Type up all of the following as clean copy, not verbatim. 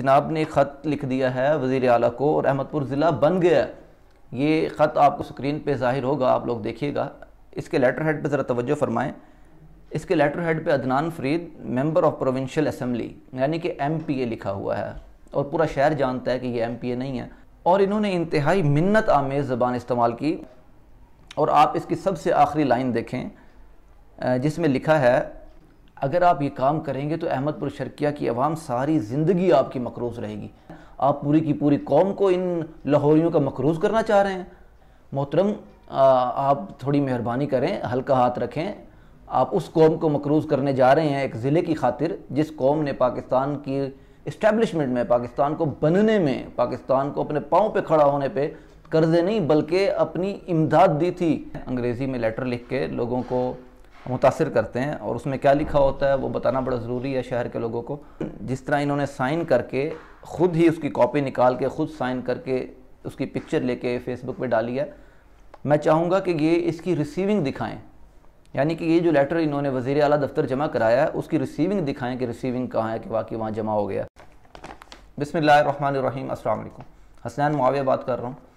جناب نے ایک خط لکھ دیا ہے وزیر اعلیٰ کو اور احمد پور ضلع بن گیا ہے۔ یہ خط آپ کو سکرین پہ ظاہر ہوگا، آپ لوگ دیکھیے گا۔ اس کے لیٹر ہیڈ پہ ذرا توجہ فرمائیں۔ اس کے لیٹر ہیڈ پہ Adnan Farid member of provincial assembly یعنی کہ ایم پی اے لکھا ہوا ہے، اور پورا شہر جانتا ہے کہ یہ ایم پی اے نہیں ہے۔ اور انہوں نے انتہائی منت آمیز زبان استعمال کی، اور آپ اس کی سب سے آخری لائن دیکھیں جس میں لکھا ہے، اگر آپ یہ کام کریں گے تو احمد پور شرقیہ کی عوام ساری زندگی آپ کی مقروض رہے گی۔ آپ پوری کی پوری قوم کو ان لاہوریوں کا مقروض کرنا چاہ رہے ہیں۔ محترم، آپ تھوڑی مہربانی کریں، ہلکا ہاتھ رکھیں۔ آپ اس قوم کو مقروض کرنے جا رہے ہیں ایک ضلع کی خاطر، جس قوم نے پاکستان کی اسٹیبلشمنٹ میں، پاکستان کو بننے میں، پاکستان کو اپنے پاؤں پہ کھڑا ہونے پہ قرضے نہیں بلکہ اپنی امداد دی تھی۔ انگریزی میں لیٹر لکھ کے لوگوں کو متاثر کرتے ہیں، اور اس میں کیا لکھا ہوتا ہے وہ بتانا بڑا ضروری ہے شہر کے لوگوں کو۔ جس طرح انہوں نے سائن کر کے خود ہی اس کی کاپی نکال کے خود سائن کر کے اس کی پکچر لے کے فیس بک پہ ڈالی ہے، میں چاہوں گا کہ یہ اس کی ریسیونگ دکھائیں، یعنی کہ یہ جو لیٹر انہوں نے وزیر اعلیٰ دفتر جمع کرایا ہے اس کی ریسیونگ دکھائیں کہ ریسیونگ کہاں ہے، کہ واقعی وہاں جمع ہو گیا۔ بسم اللہ الرحمن الرحیم، السلام علیکم۔ حسنین معاویہ بات کر رہا ہوں۔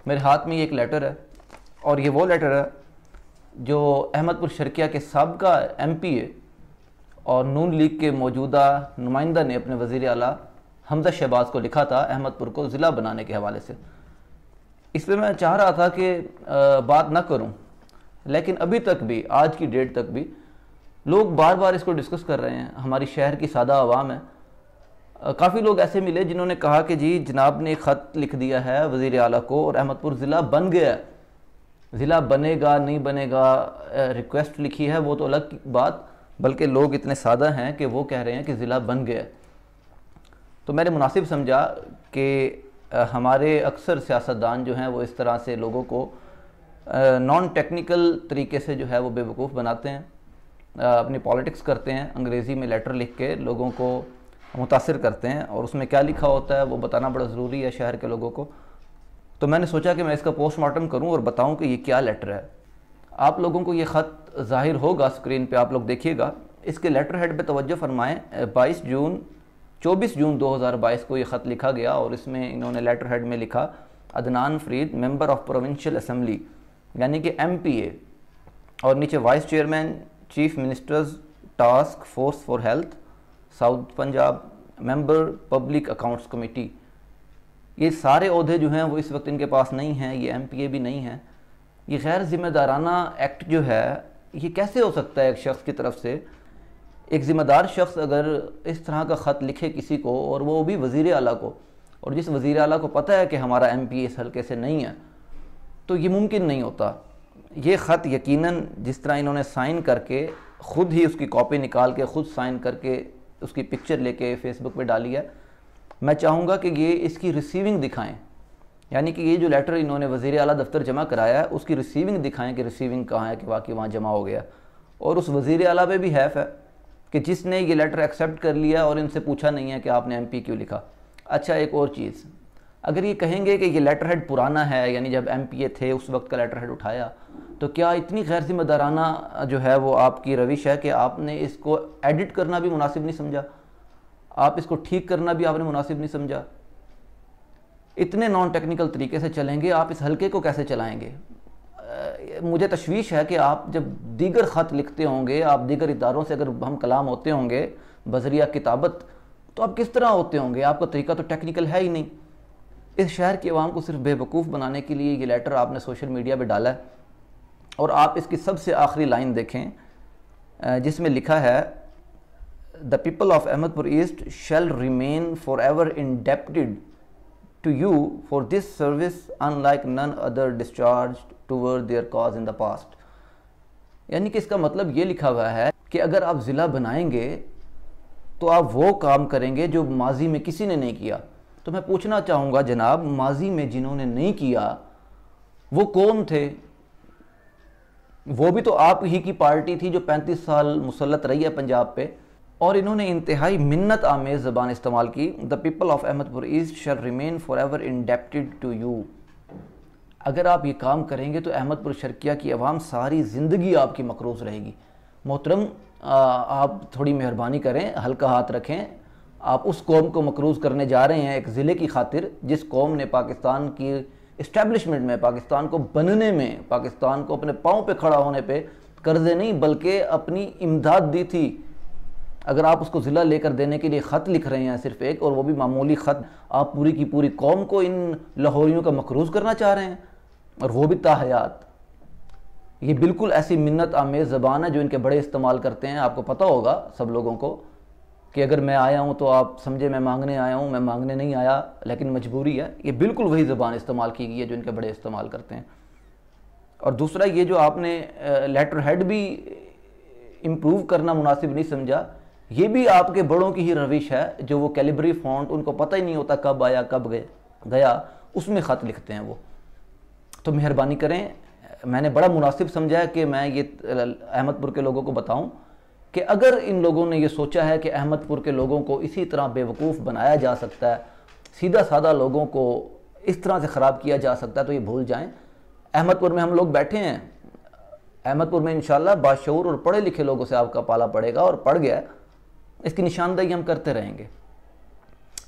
میرے ہاتھ میں یہ ایک لیٹر ہے، اور یہ وہ لیٹر ہے جو احمد پور شرقیہ کے سابقہ ایم پی اے اور نون لیگ کے موجودہ نمائندہ نے اپنے وزیر اعلیٰ حمزہ شہباز کو لکھا تھا احمد پور کو ضلع بنانے کے حوالے سے۔ اس پہ میں چاہ رہا تھا کہ بات نہ کروں، لیکن ابھی تک بھی، آج کی ڈیٹ تک بھی لوگ بار بار اس کو ڈسکس کر رہے ہیں۔ ہماری شہر کی سادہ عوام ہے، کافی لوگ ایسے ملے جنہوں نے کہا کہ جی جناب نے ایک خط لکھ دیا ہے وزیر اعلیٰ کو اور احمد پور ضلع بن گیا ہے۔ ضلع بنے گا نہیں بنے گا ریکویسٹ لکھی ہے وہ تو الگ بات، بلکہ لوگ اتنے سادہ ہیں کہ وہ کہہ رہے ہیں کہ ضلع بن گیا ہے۔ تو میں نے مناسب سمجھا کہ ہمارے اکثر سیاستدان جو ہیں وہ اس طرح سے لوگوں کو نان ٹیکنیکل طریقے سے جو ہے وہ بے وقوف بناتے ہیں، اپنی پالیٹکس کرتے ہیں، انگریزی میں لیٹر لکھ کے لوگوں کو متاثر کرتے ہیں، اور اس میں کیا لکھا ہوتا ہے وہ بتانا بڑا ضروری ہے شہر کے لوگوں کو۔ تو میں نے سوچا کہ میں اس کا پوسٹ مارٹم کروں اور بتاؤں کہ یہ کیا لیٹر ہے۔ آپ لوگوں کو یہ خط ظاہر ہوگا سکرین پہ، آپ لوگ دیکھیے گا۔ اس کے لیٹر ہیڈ پہ توجہ فرمائیں۔ 24 جون 2022 کو یہ خط لکھا گیا، اور اس میں انہوں نے لیٹر ہیڈ میں لکھا، Adnan Farid member of provincial assembly یعنی کہ ایم پی اے، اور نیچے vice chairman chief ministers task force for health south Punjab, member public accounts committee. یہ سارے عہدے جو ہیں وہ اس وقت ان کے پاس نہیں ہیں، یہ ایم پی اے بھی نہیں ہیں۔ یہ غیر ذمہ دارانہ ایکٹ جو ہے یہ کیسے ہو سکتا ہے ایک شخص کی طرف سے؟ ایک ذمہ دار شخص اگر اس طرح کا خط لکھے کسی کو، اور وہ بھی وزیر اعلیٰ کو، اور جس وزیر اعلیٰ کو پتہ ہے کہ ہمارا ایم پی اے اس حلقے سے نہیں ہے، تو یہ ممکن نہیں ہوتا۔ یہ خط یقیناً جس طرح انہوں نے سائن کر کے خود ہی اس کی کاپی نکال کے خود سائن کر کے اس کی پکچر لے کے فیس بک پہ ڈالی ہے، میں چاہوں گا کہ یہ اس کی ریسیونگ دکھائیں، یعنی کہ یہ جو لیٹر انہوں نے وزیر اعلیٰ دفتر جمع کرایا ہے اس کی ریسیونگ دکھائیں کہ ریسیونگ کہاں ہے، کہ واقعی وہاں جمع ہو گیا۔ اور اس وزیر اعلیٰ پہ بھی حیف ہے کہ جس نے یہ لیٹر ایکسیپٹ کر لیا اور ان سے پوچھا نہیں ہے کہ آپ نے ایم پی کیوں لکھا۔ اچھا، ایک اور چیز، اگر یہ کہیں گے کہ یہ لیٹر ہیڈ پرانا ہے، یعنی جب ایم پی اے تھے اس وقت کا لیٹر ہیڈ اٹھایا، تو کیا اتنی غیر ذمہ دارانہ جو ہے وہ آپ کی روش ہے کہ آپ نے اس کو ایڈٹ کرنا بھی مناسب نہیں سمجھا، آپ اس کو ٹھیک کرنا بھی آپ نے مناسب نہیں سمجھا؟ اتنے نان ٹیکنیکل طریقے سے چلیں گے آپ اس حلقے کو کیسے چلائیں گے؟ مجھے تشویش ہے کہ آپ جب دیگر خط لکھتے ہوں گے، آپ دیگر اداروں سے اگر ہم کلام ہوتے ہوں گے بذریعہ کتابت، تو آپ کس طرح ہوتے ہوں گے؟ آپ کا طریقہ تو ٹیکنیکل ہے ہی نہیں۔ اس شہر کی عوام کو صرف بے وقوف بنانے کے لیے یہ لیٹر آپ نے سوشل میڈیا پہ ڈالا ہے، اور آپ اس کی سب سے آخری لائن دیکھیں جس میں لکھا ہے، The people of Ahmedpur East shall remain forever indebted to you for this service unlike none other discharged toward their cause in the past۔ یعنی کہ اس کا مطلب یہ لکھا ہوا ہے کہ اگر آپ ضلع بنائیں گے تو آپ وہ کام کریں گے جو ماضی میں کسی نے نہیں کیا۔ تو میں پوچھنا چاہوں گا جناب، ماضی میں جنہوں نے نہیں کیا وہ کون تھے؟ وہ بھی تو آپ ہی کی پارٹی تھی جو 35 سال مسلط رہی ہے پنجاب پہ، اور انہوں نے انتہائی منت آمیز زبان استعمال کی، The people of Ahmedpur East shall remain forever indebted to you۔ اگر آپ یہ کام کریں گے تو احمد پور شرقیہ کی عوام ساری زندگی آپ کی مقروض رہے گی۔ محترم، آپ تھوڑی مہربانی کریں، ہلکا ہاتھ رکھیں۔ آپ اس قوم کو مقروض کرنے جا رہے ہیں ایک ضلع کی خاطر جس قوم نے پاکستان کی اسٹیبلشمنٹ میں، پاکستان کو بننے میں، پاکستان کو اپنے پاؤں پہ کھڑا ہونے پہ قرضے نہیں بلکہ اپنی امداد دی تھی۔ اگر آپ اس کو ضلع لے کر دینے کے لیے خط لکھ رہے ہیں صرف ایک، اور وہ بھی معمولی خط، آپ پوری کی پوری قوم کو ان لاہوریوں کا مقروض کرنا چاہ رہے ہیں، اور وہ بھی تاحیات۔ یہ بالکل ایسی منت آمیز زبان ہے جو ان کے بڑے استعمال کرتے ہیں۔ آپ کو پتہ ہوگا سب لوگوں کو کہ اگر میں آیا ہوں تو آپ سمجھے میں مانگنے آیا ہوں، میں مانگنے نہیں آیا لیکن مجبوری ہے۔ یہ بالکل وہی زبان استعمال کی گئی ہے جو ان کے بڑے استعمال کرتے ہیں۔ اور دوسرا یہ جو آپ نے لیٹر ہیڈ بھی امپروو کرنا مناسب نہیں سمجھا، یہ بھی آپ کے بڑوں کی ہی روش ہے، جو وہ کیلیبری فونٹ ان کو پتہ ہی نہیں ہوتا کب آیا کب گیا، اس میں خط لکھتے ہیں وہ۔ تو مہربانی کریں، میں نے بڑا مناسب سمجھا ہے کہ میں یہ احمد پور کے لوگوں کو بتاؤں کہ اگر ان لوگوں نے یہ سوچا ہے کہ احمد پور کے لوگوں کو اسی طرح بے وقوف بنایا جا سکتا ہے، سیدھا سادہ لوگوں کو اس طرح سے خراب کیا جا سکتا ہے، تو یہ بھول جائیں۔ احمد پور میں ہم لوگ بیٹھے ہیں، احمد پور میں انشاءاللہ باشعور اور پڑھے لکھے لوگوں سے آپ کا پالا پڑے گا، اور پڑ گیا ہے۔ اس کی نشاندہی ہم کرتے رہیں گے،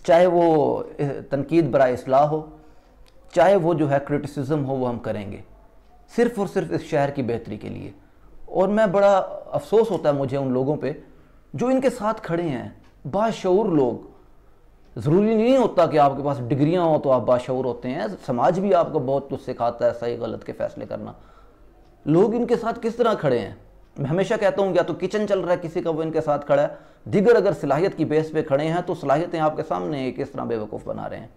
چاہے وہ تنقید برائے اصلاح ہو، چاہے وہ جو ہے کرٹیسزم ہو، وہ ہم کریں گے صرف اور صرف اس شہر کی بہتری کے لیے۔ اور میں بڑا افسوس ہوتا ہے مجھے ان لوگوں پہ جو ان کے ساتھ کھڑے ہیں، باشعور لوگ۔ ضروری نہیں ہوتا کہ آپ کے پاس ڈگریاں ہوں تو آپ باشعور ہوتے ہیں، سماج بھی آپ کو بہت کچھ سکھاتا ہے صحیح غلط کے فیصلے کرنا۔ لوگ ان کے ساتھ کس طرح کھڑے ہیں؟ میں ہمیشہ کہتا ہوں یا تو کچن چل رہا ہے کسی کا وہ ان کے ساتھ کھڑا ہے، دیگر اگر صلاحیت کی بیس پہ کھڑے ہیں تو صلاحیتیں آپ کے سامنے ہیں، کس طرح بے وقوف بنا رہے ہیں۔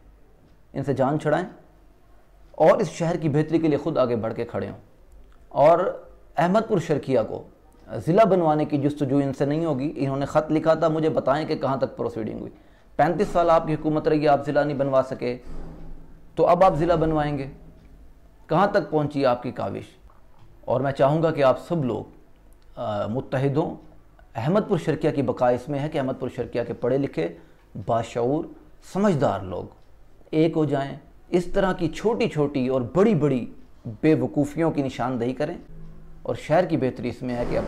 ان سے جان چھڑائیں اور اس شہر کی بہتری کے لیے خود آگے بڑھ کے کھڑے ہوں۔ اور احمد پور شرکیہ کو ضلع بنوانے کی جستجو ان سے نہیں ہوگی۔ انہوں نے خط لکھا تھا، مجھے بتائیں کہ کہاں تک پروسیڈنگ ہوئی۔ 35 سال آپ کی حکومت رہی ہے، آپ ضلع نہیں بنوا سکے، تو اب آپ ضلع بنوائیں گے؟ کہاں تک پہنچی آپ کی کاوش؟ اور میں چاہوں گا کہ آپ سب لوگ متحد ہوں۔ احمد پور شرکیہ کی بقا اس میں ہے کہ احمد پور شرکیہ کے پڑھے لکھے، باشعور، سمجھدار لوگ ایک ہو جائیں، اس طرح کی چھوٹی چھوٹی اور بڑی بڑی بے وقوفیوں کی نشاندہی کریں، اور شہر کی بہتری اس میں ہے کہ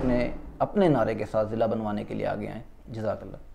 اپنے نعرے کے ساتھ ضلع بنوانے کے لیے آگے آئیں۔ جزاک اللہ۔